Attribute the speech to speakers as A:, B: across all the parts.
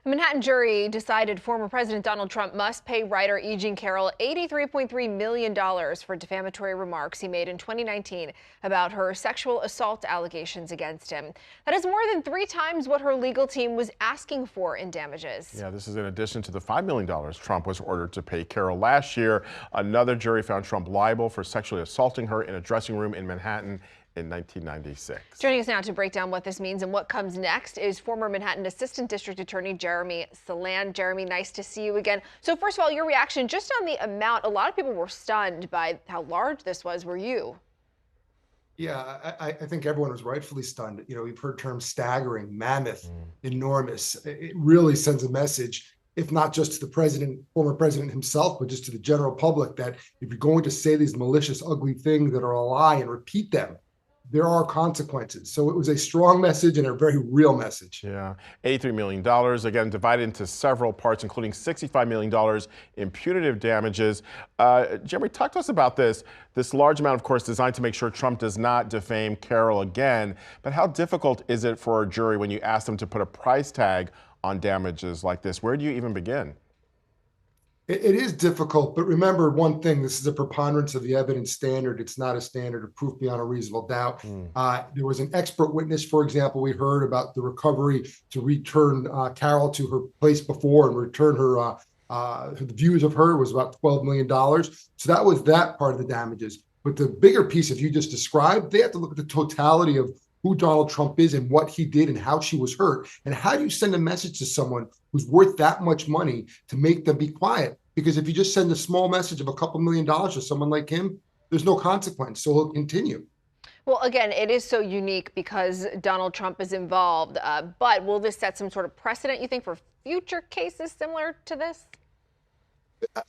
A: A Manhattan jury decided former President Donald Trump must pay writer E. Jean Carroll $83.3 million for defamatory remarks he made in 2019 about her sexual assault allegations against him. That is more than 3 times what her legal team was asking for in damages.
B: Yeah, this is in addition to the $5 million Trump was ordered to pay Carroll last year. Another jury found Trump liable for sexually assaulting her in a dressing room in Manhattan in 1996.
A: Joining us now to break down what this means and what comes next is former Manhattan Assistant District Attorney Jeremy Saland. Jeremy, nice to see you again. So first of all, your reaction just on the amount. A lot of people were stunned by how large this was. Were you?
C: Yeah, I think everyone was rightfully stunned. We've heard terms staggering, mammoth, enormous. It really sends a message, if not just to the president, former president himself, but just to the general public, that if you're going to say these malicious, ugly things that are a lie and repeat them, there are consequences. So it was a strong message and a very real message.
B: Yeah, $83 million, again, divided into several parts, including $65 million in punitive damages. Jeremy, talk to us about this. This large amount, of course, designed to make sure Trump does not defame Carroll again. But how difficult is it for a jury when you ask them to put a price tag on damages like this? Where do you even begin?
C: It is difficult, but remember one thing, this is a preponderance of the evidence standard. It's not a standard of proof beyond a reasonable doubt. There was an expert witness, for example, we heard about the recovery to return Carroll to her place before and return her, the views of her was about $12 million. So that was that part of the damages. But the bigger piece, if you just described, they have to look at the totality of who Donald Trump is and what he did and how she was hurt. And how do you send a message to someone who's worth that much money to make them be quiet? Because if you just send a small message of a couple $1 million to someone like him, there's no consequence. So he'll continue.
A: Well, again, it is so unique because Donald Trump is involved. But will this set some sort of precedent, you think, for future cases similar to this?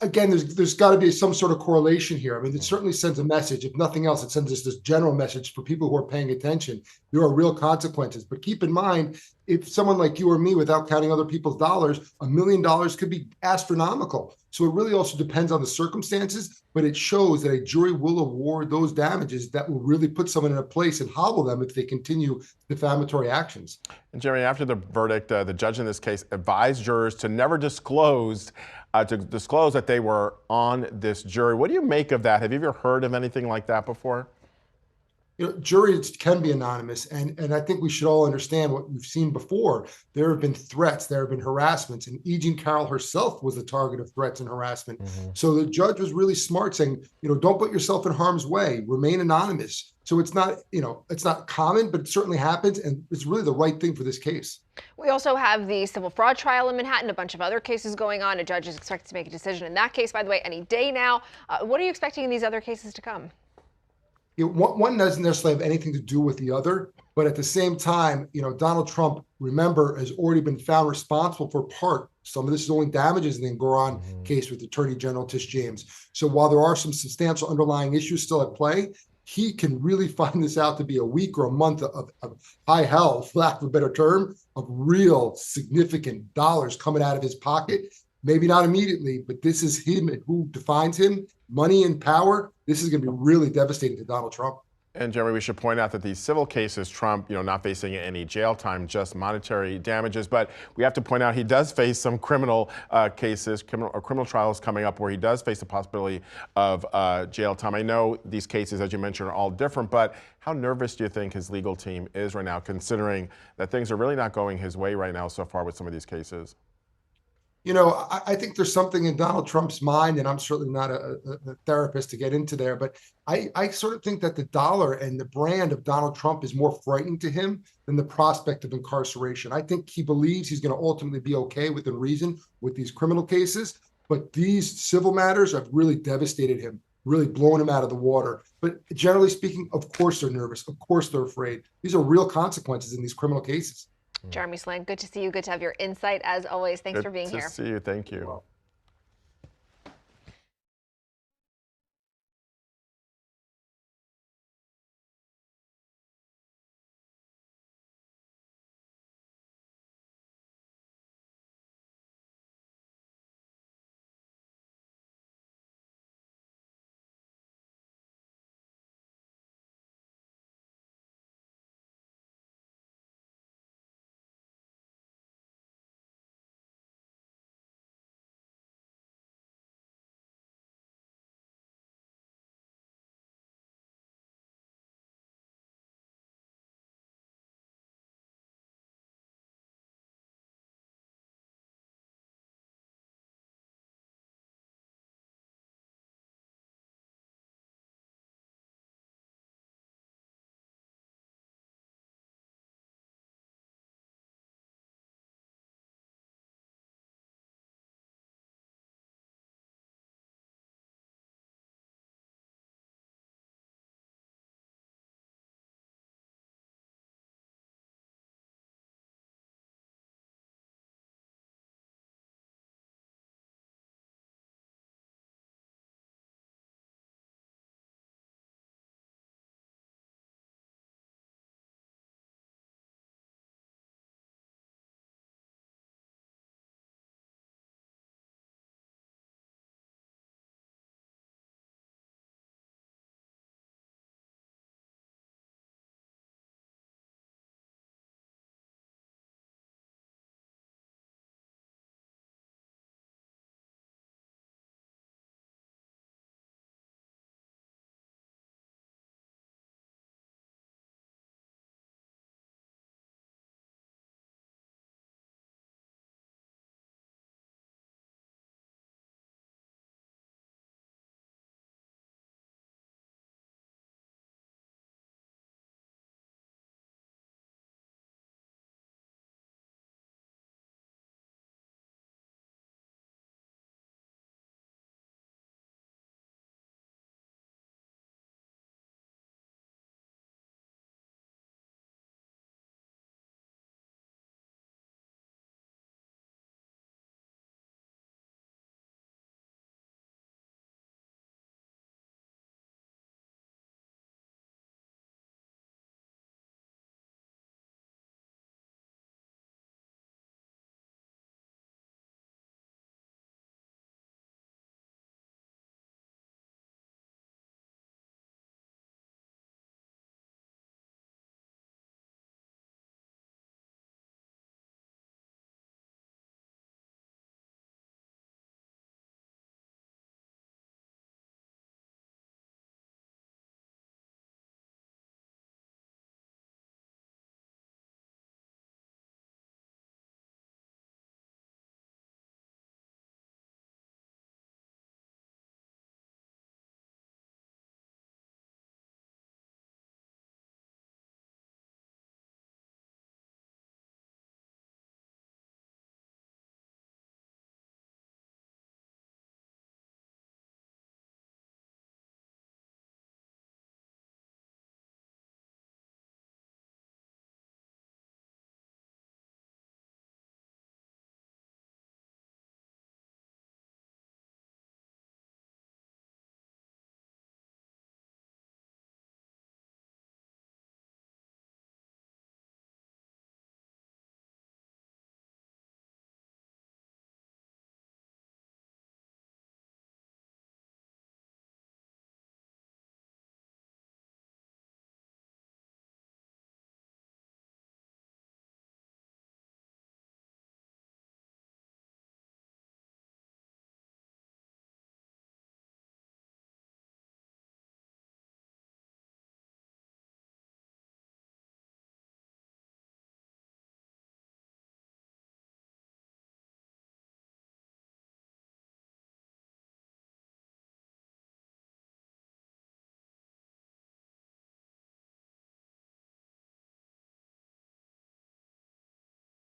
C: Again, there's got to be some sort of correlation here. I mean, it certainly sends a message. If nothing else, it sends us this general message for people who are paying attention. There are real consequences. But keep in mind, if someone like you or me, without counting other people's dollars, $1 million could be astronomical. So it really also depends on the circumstances, but it shows that a jury will award those damages that will really put someone in a place and hobble them if they continue defamatory actions.
B: And Jeremy, after the verdict, the judge in this case advised jurors to never disclose that they were on this jury. What do you make of that? Have you ever heard of anything like that before?
C: Juries can be anonymous, and I think we should all understand what we've seen before. There have been threats, there have been harassments, and E. Jean Carroll herself was the target of threats and harassment. So the judge was really smart, saying, don't put yourself in harm's way, remain anonymous. So it's not, it's not common, but it certainly happens, and it's really the right thing for this case.
A: We also have the civil fraud trial in Manhattan, a bunch of other cases going on. A judge is expected to make a decision in that case, by the way, any day now. What are you expecting in these other cases to come?
C: One doesn't necessarily have anything to do with the other, but at the same time, Donald Trump, remember, has already been found responsible for some of this is only damages in the Goron case with Attorney General Tish James. So while there are some substantial underlying issues still at play, he can really find this out to be a week or a month of high hell, for lack of a better term, of real significant dollars coming out of his pocket. Maybe not immediately, but this is him and who defines him, money and power. This is going to be really devastating to Donald Trump.
B: And Jeremy, we should point out that these civil cases, Trump, not facing any jail time, just monetary damages. But we have to point out he does face some criminal cases, criminal trials coming up where he does face the possibility of jail time. I know these cases, as you mentioned, are all different, but how nervous do you think his legal team is right now, considering that things are really not going his way right now so far with some of these cases?
C: I think there's something in Donald Trump's mind, and I'm certainly not a therapist to get into there, but I sort of think that the dollar and the brand of Donald Trump is more frightening to him than the prospect of incarceration. I think he believes he's going to ultimately be okay within reason with these criminal cases, but these civil matters have really devastated him, really blown him out of the water. But generally speaking, of course they're nervous. Of course they're afraid. These are real consequences in these criminal cases.
A: Jeremy Saland, good to see you. Good to have your insight as always. Thanks for being here.
B: Good to see you. Thank you.